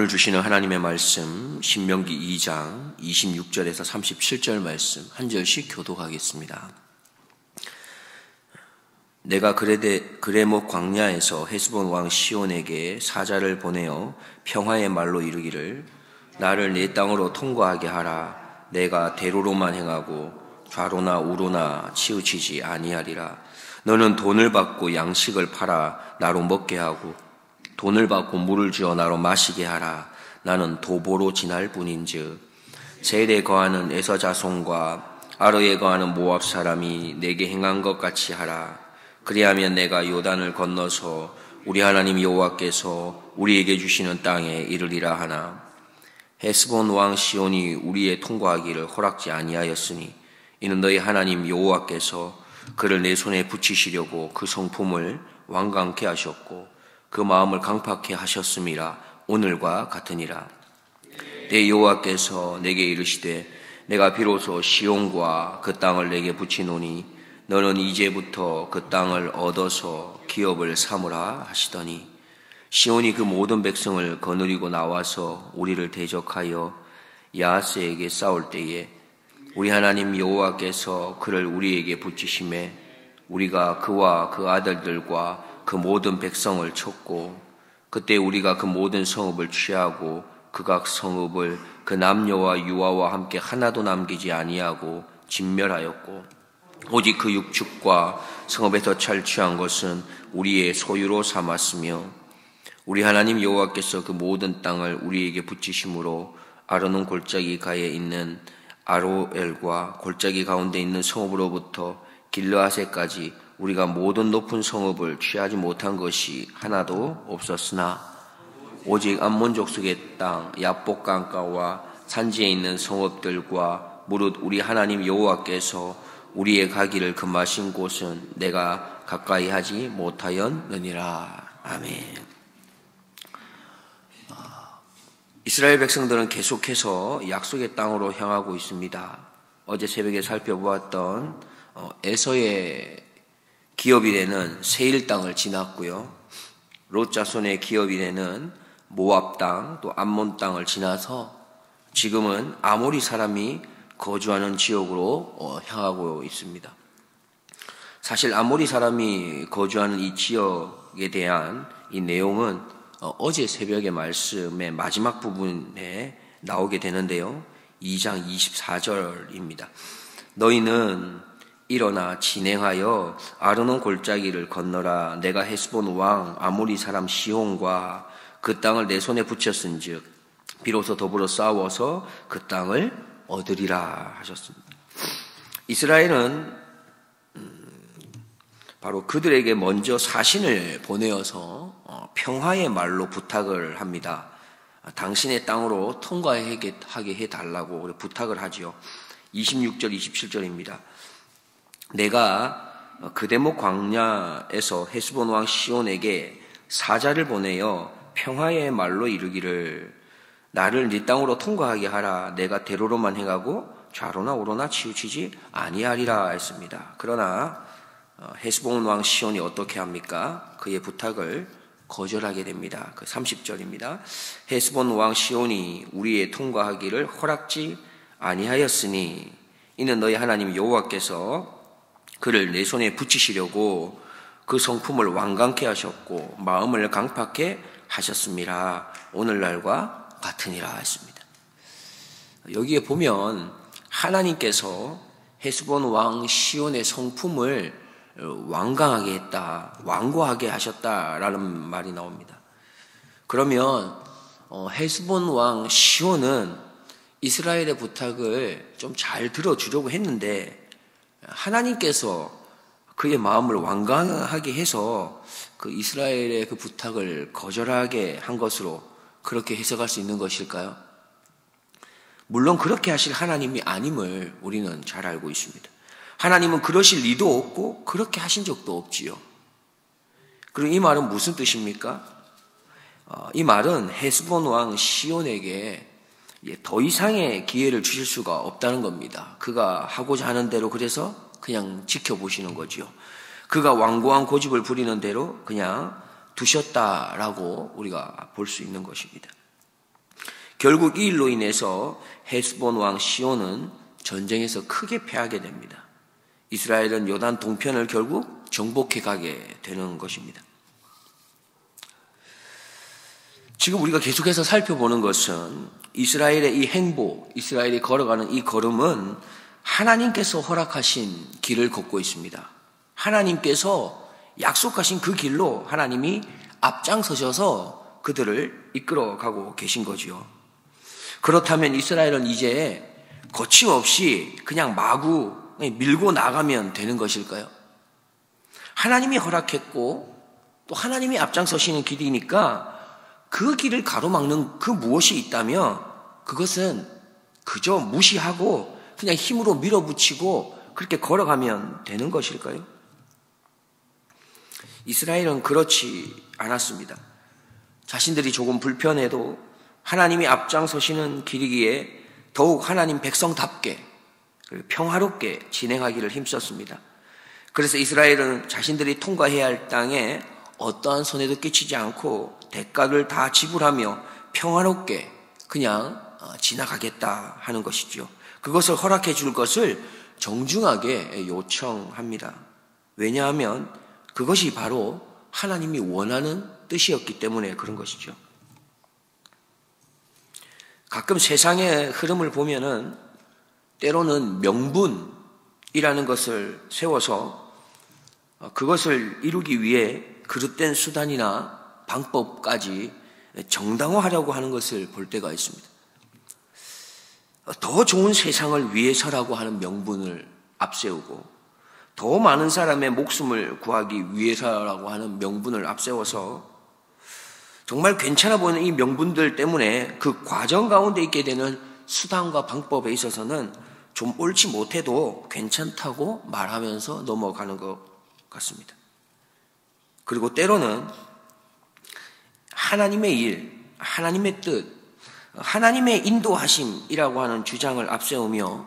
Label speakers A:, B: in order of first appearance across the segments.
A: 오늘 주시는 하나님의 말씀 신명기 2장 26절에서 37절 말씀 한 절씩 교독하겠습니다. 내가 그레못 광야에서 헤스본 왕 시온에게 사자를 보내어 평화의 말로 이르기를 나를 내 땅으로 통과하게 하라. 내가 대로로만 행하고 좌로나 우로나 치우치지 아니하리라. 너는 돈을 받고 양식을 팔아 나로 먹게 하고 돈을 받고 물을 주어 나로 마시게 하라. 나는 도보로 지날 뿐인즉 세일에 거하는 에서 자손과 아르에 거하는 모압 사람이 내게 행한 것 같이 하라. 그리하면 내가 요단을 건너서 우리 하나님 여호와께서 우리에게 주시는 땅에 이르리라 하나. 헤스본 왕 시온이 우리의 통과하기를 허락지 아니하였으니 이는 너희 하나님 여호와께서 그를 내 손에 붙이시려고 그 성품을 완강케 하셨고 그 마음을 강팍케 하셨음이라. 오늘과 같으니라. 내 여호와께서 내게 이르시되 내가 비로소 시온과 그 땅을 내게 붙이노니 너는 이제부터 그 땅을 얻어서 기업을 삼으라 하시더니 시온이 그 모든 백성을 거느리고 나와서 우리를 대적하여 야하스에게 싸울 때에 우리 하나님 여호와께서 그를 우리에게 붙이심에 우리가 그와 그 아들들과 그 모든 백성을 쳤고 그때 우리가 그 모든 성읍을 취하고 그각 성읍을 그 남녀와 유아와 함께 하나도 남기지 아니하고 진멸하였고 오직 그 육축과 성읍에서 찰취한 것은 우리의 소유로 삼았으며 우리 하나님 여호와께서 그 모든 땅을 우리에게 붙이심으로 아르논 골짜기 가에 있는 아로엘과 골짜기 가운데 있는 성읍으로부터 길르앗에까지 우리가 모든 높은 성읍을 취하지 못한 것이 하나도 없었으나 오직 암몬 족속의 땅 야복 강가와 산지에 있는 성읍들과 무릇 우리 하나님 여호와께서 우리의 가기를 금하신 곳은 내가 가까이 하지 못하였느니라. 아멘. 이스라엘 백성들은 계속해서 약속의 땅으로 향하고 있습니다. 어제 새벽에 살펴보았던 에서의 기업일에는 세일 땅을 지났고요. 롯 자손의 기업일에는 모압 땅 또 암몬 땅을 지나서 지금은 아모리 사람이 거주하는 지역으로 향하고 있습니다. 사실 아모리 사람이 거주하는 이 지역에 대한 이 내용은 어제 새벽의 말씀의 마지막 부분에 나오게 되는데요. 2장 24절입니다. 너희는 일어나 진행하여 아르논 골짜기를 건너라. 내가 헤스본 왕 아모리 사람 시온과 그 땅을 내 손에 붙였은즉 비로소 더불어 싸워서 그 땅을 얻으리라 하셨습니다. 이스라엘은 바로 그들에게 먼저 사신을 보내어서 평화의 말로 부탁을 합니다. 당신의 땅으로 통과하게 해달라고 부탁을 하죠. 26절 27절입니다. 내가 그레못 광야에서 헤스본 왕 시온에게 사자를 보내어 평화의 말로 이르기를 나를 네 땅으로 통과하게 하라. 내가 대로로만 행하고 좌로나 우로나 치우치지 아니하리라 했습니다. 그러나 헤스본 왕 시온이 어떻게 합니까? 그의 부탁을 거절하게 됩니다. 그 30절입니다. 헤스본 왕 시온이 우리의 통과하기를 허락지 아니하였으니 이는 너희 하나님 여호와께서 그를 내 손에 붙이시려고 그 성품을 완강케 하셨고 마음을 강팍케 하셨습니다. 오늘날과 같으니라 했습니다. 여기에 보면 하나님께서 헤스본 왕 시온의 성품을 완강하게 했다, 완고하게 하셨다라는 말이 나옵니다. 그러면 헤스본 왕 시온은 이스라엘의 부탁을 좀 잘 들어주려고 했는데 하나님께서 그의 마음을 완강하게 해서 그 이스라엘의 그 부탁을 거절하게 한 것으로 그렇게 해석할 수 있는 것일까요? 물론 그렇게 하실 하나님이 아님을 우리는 잘 알고 있습니다. 하나님은 그러실 리도 없고 그렇게 하신 적도 없지요. 그럼 이 말은 무슨 뜻입니까? 이 말은 헤스본 왕 시온에게 더 이상의 기회를 주실 수가 없다는 겁니다. 그가 하고자 하는 대로 그래서 그냥 지켜보시는 거지요. 그가 완고한 고집을 부리는 대로 그냥 두셨다라고 우리가 볼 수 있는 것입니다. 결국 이 일로 인해서 헤스본 왕 시온은 전쟁에서 크게 패하게 됩니다. 이스라엘은 요단 동편을 결국 정복해 가게 되는 것입니다. 지금 우리가 계속해서 살펴보는 것은 이스라엘의 이 행보, 이스라엘이 걸어가는 이 걸음은 하나님께서 허락하신 길을 걷고 있습니다. 하나님께서 약속하신 그 길로 하나님이 앞장서셔서 그들을 이끌어가고 계신 거지요. 그렇다면 이스라엘은 이제 거침없이 그냥 마구 밀고 나가면 되는 것일까요? 하나님이 허락했고 또 하나님이 앞장서시는 길이니까 그 길을 가로막는 그 무엇이 있다면 그것은 그저 무시하고 그냥 힘으로 밀어붙이고 그렇게 걸어가면 되는 것일까요? 이스라엘은 그렇지 않았습니다. 자신들이 조금 불편해도 하나님이 앞장서시는 길이기에 더욱 하나님 백성답게 평화롭게 진행하기를 힘썼습니다. 그래서 이스라엘은 자신들이 통과해야 할 땅에 어떠한 손해도 끼치지 않고 대가를 다 지불하며 평화롭게 그냥 지나가겠다 하는 것이죠. 그것을 허락해 줄 것을 정중하게 요청합니다. 왜냐하면 그것이 바로 하나님이 원하는 뜻이었기 때문에 그런 것이죠. 가끔 세상의 흐름을 보면은 때로는 명분이라는 것을 세워서 그것을 이루기 위해 그릇된 수단이나 방법까지 정당화하려고 하는 것을 볼 때가 있습니다. 더 좋은 세상을 위해서라고 하는 명분을 앞세우고 더 많은 사람의 목숨을 구하기 위해서라고 하는 명분을 앞세워서 정말 괜찮아 보이는 이 명분들 때문에 그 과정 가운데 있게 되는 수단과 방법에 있어서는 좀 옳지 못해도 괜찮다고 말하면서 넘어가는 것 같습니다. 그리고 때로는 하나님의 일, 하나님의 뜻, 하나님의 인도하심이라고 하는 주장을 앞세우며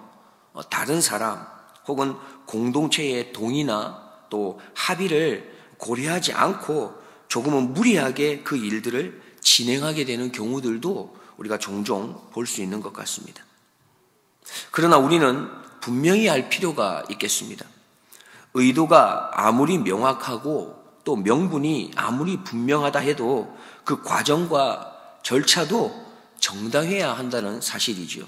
A: 다른 사람 혹은 공동체의 동의나 또 합의를 고려하지 않고 조금은 무리하게 그 일들을 진행하게 되는 경우들도 우리가 종종 볼 수 있는 것 같습니다. 그러나 우리는 분명히 알 필요가 있겠습니다. 의도가 아무리 명확하고 또 명분이 아무리 분명하다 해도 그 과정과 절차도 정당해야 한다는 사실이지요.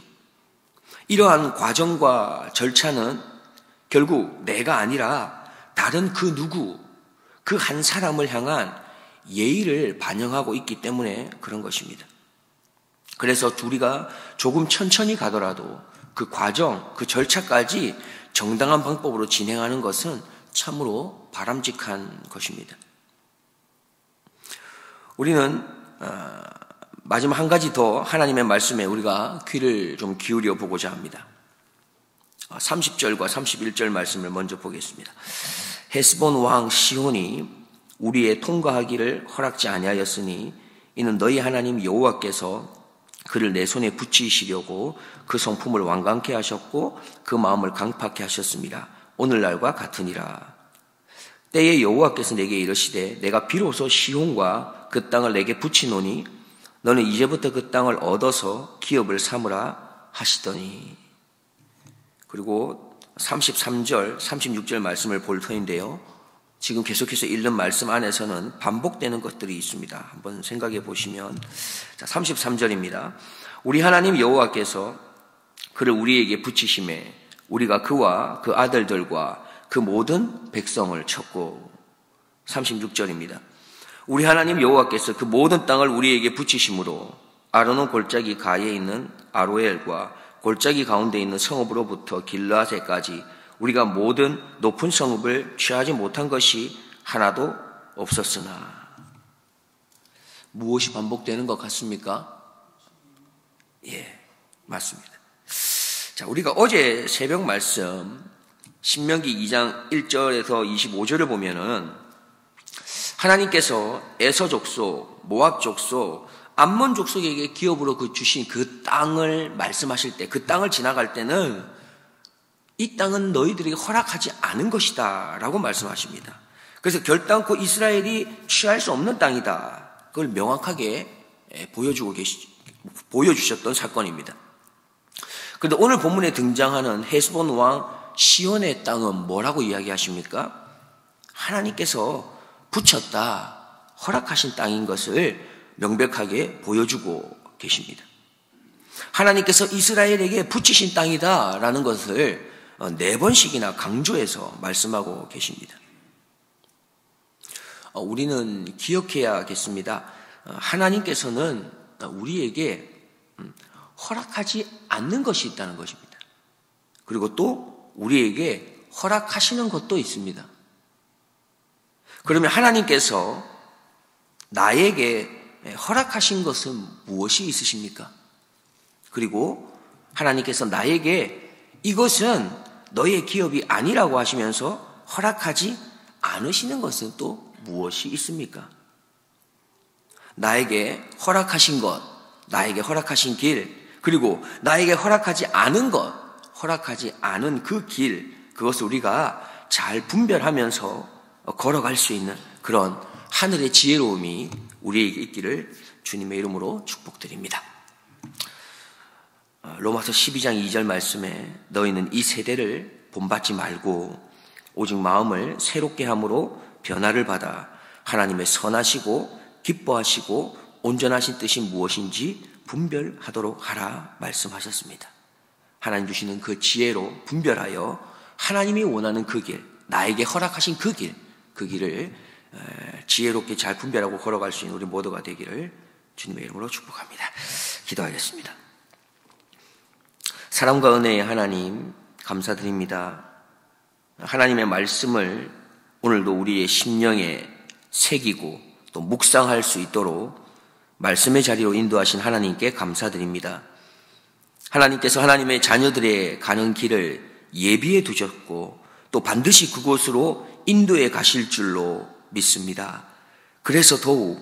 A: 이러한 과정과 절차는 결국 내가 아니라 다른 그 누구, 그 한 사람을 향한 예의를 반영하고 있기 때문에 그런 것입니다. 그래서 우리가 조금 천천히 가더라도 그 과정, 그 절차까지 정당한 방법으로 진행하는 것은 참으로 바람직한 것입니다. 우리는 마지막 한 가지 더 하나님의 말씀에 우리가 귀를 좀 기울여 보고자 합니다. 30절과 31절 말씀을 먼저 보겠습니다. 헤스본 왕 시온이 우리의 통과하기를 허락지 아니하였으니 이는 너희 하나님 여호와께서 그를 내 손에 붙이시려고 그 성품을 완강케 하셨고 그 마음을 강팍케 하셨습니다. 오늘날과 같으니라. 때에 여호와께서 내게 이르시되 내가 비로소 시온과 그 땅을 내게 붙이노니 너는 이제부터 그 땅을 얻어서 기업을 삼으라 하시더니. 그리고 33절, 36절 말씀을 볼 터인데요. 지금 계속해서 읽는 말씀 안에서는 반복되는 것들이 있습니다. 한번 생각해 보시면 33절입니다. 우리 하나님 여호와께서 그를 우리에게 붙이심에 우리가 그와 그 아들들과 그 모든 백성을 쳤고. 36절입니다. 우리 하나님 여호와께서 그 모든 땅을 우리에게 붙이심으로 아르논 골짜기 가에 있는 아로엘과 골짜기 가운데 있는 성읍으로부터 길르앗에까지 우리가 모든 높은 성읍을 취하지 못한 것이 하나도 없었으나. 무엇이 반복되는 것 같습니까? 예, 맞습니다. 자, 우리가 어제 새벽 말씀 신명기 2장 1절에서 25절을 보면은 하나님께서 에서 족속, 모압 족속, 암몬 족속에게 기업으로 주신 그 땅을 말씀하실 때, 그 땅을 지나갈 때는 이 땅은 너희들에게 허락하지 않은 것이다 라고 말씀하십니다. 그래서 결단코 이스라엘이 취할 수 없는 땅이다. 그걸 명확하게 보여주고 보여주셨던 사건입니다. 그런데 오늘 본문에 등장하는 헤스본 왕 시온의 땅은 뭐라고 이야기하십니까? 하나님께서 붙였다, 허락하신 땅인 것을 명백하게 보여주고 계십니다. 하나님께서 이스라엘에게 붙이신 땅이다라는 것을 4번씩이나 강조해서 말씀하고 계십니다. 우리는 기억해야겠습니다. 하나님께서는 우리에게 허락하지 않는 것이 있다는 것입니다. 그리고 또 우리에게 허락하시는 것도 있습니다. 그러면 하나님께서 나에게 허락하신 것은 무엇이 있으십니까? 그리고 하나님께서 나에게 이것은 너의 기업이 아니라고 하시면서 허락하지 않으시는 것은 또 무엇이 있습니까? 나에게 허락하신 것, 나에게 허락하신 길, 그리고 나에게 허락하지 않은 것, 허락하지 않은 그 길, 그것을 우리가 잘 분별하면서 걸어갈 수 있는 그런 하늘의 지혜로움이 우리에게 있기를 주님의 이름으로 축복드립니다. 로마서 12장 2절 말씀에 너희는 이 세대를 본받지 말고 오직 마음을 새롭게 함으로 변화를 받아 하나님의 선하시고 기뻐하시고 온전하신 뜻이 무엇인지 분별하도록 하라 말씀하셨습니다. 하나님 주시는 그 지혜로 분별하여 하나님이 원하는 그 길, 나에게 허락하신 그 길을 지혜롭게 잘 분별하고 걸어갈 수 있는 우리 모두가 되기를 주님의 이름으로 축복합니다. 기도하겠습니다. 사랑과 은혜의 하나님 감사드립니다. 하나님의 말씀을 오늘도 우리의 심령에 새기고 또 묵상할 수 있도록 말씀의 자리로 인도하신 하나님께 감사드립니다. 하나님께서 하나님의 자녀들의 가는 길을 예비해 두셨고 또 반드시 그곳으로 인도해 가실 줄로 믿습니다. 그래서 더욱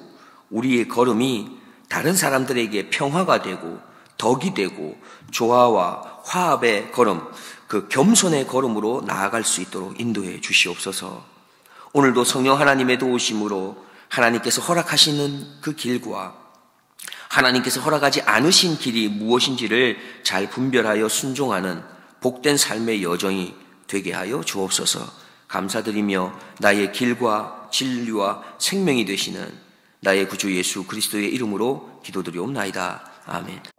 A: 우리의 걸음이 다른 사람들에게 평화가 되고 덕이 되고 조화와 화합의 걸음, 그 겸손의 걸음으로 나아갈 수 있도록 인도해 주시옵소서. 오늘도 성령 하나님의 도우심으로 하나님께서 허락하시는 그 길과 하나님께서 허락하지 않으신 길이 무엇인지를 잘 분별하여 순종하는 복된 삶의 여정이 되게 하여 주옵소서. 감사드리며 나의 길과 진리와 생명이 되시는 나의 구주 예수 그리스도의 이름으로 기도드리옵나이다. 아멘.